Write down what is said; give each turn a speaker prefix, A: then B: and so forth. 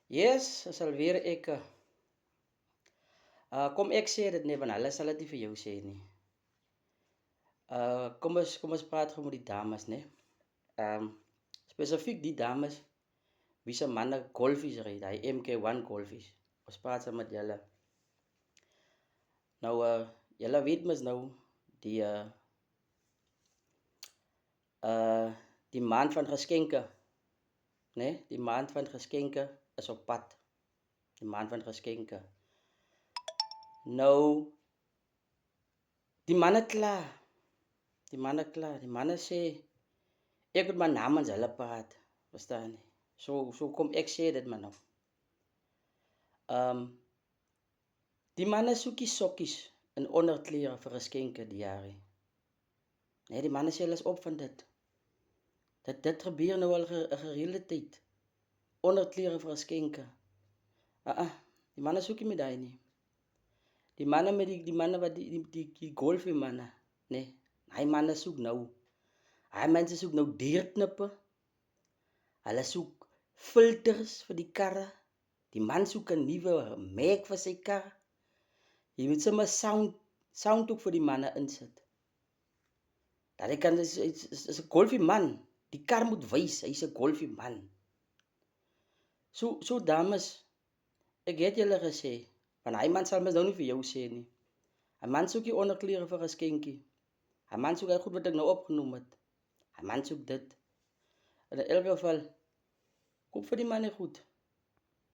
A: Yes, is alweer ek. Kom ek sê dit nee, want hulle sal dit nie vir jou sê nie. Kom ons praat gou met die dames, né? Spesifiek die dames wie se manne golfies ry, daai MK1 golfies. Ons praat saam met julle. Nou julle weet mos nou die die maand van geskenke, né? Die maand van geskenke is op pad. Die maand van geskenke. Nou die manne klaar. Die manne sê ek moet maar namens hulle praat, verstaan nie. So kom ek sê dit maar nou. Die manne soekie sokkies en onderklere vir geskenke die jare. Nee, die manne sê hulle is op van dit. Dit gebeur nou al 'n gereelde tyd. Onderklere vir geskenke. Die manne soekie met daai nie. Die manne met die manne wat die golfie manne, nee. Hy manne soek nou. Hy mense soek nou deurknippe. Hulle soek filters vir die karre. Die man soek 'n nuwe merk vir sy kar. Jy moet sommer sound ook vir die manne insit. Dat hy kan is 'n golfie man. Die kar moet wys hy's 'n golfie man. So dames, ek het julle gesê, want hy man sal mens nou nie vir jou sê nie. 'n Man soek nie onderklere vir 'n geskenkie. 'n Man soek hy goed wat ek nou opgenoem het. 'n Man soek dit. In elk geval, koop vir die manne goed.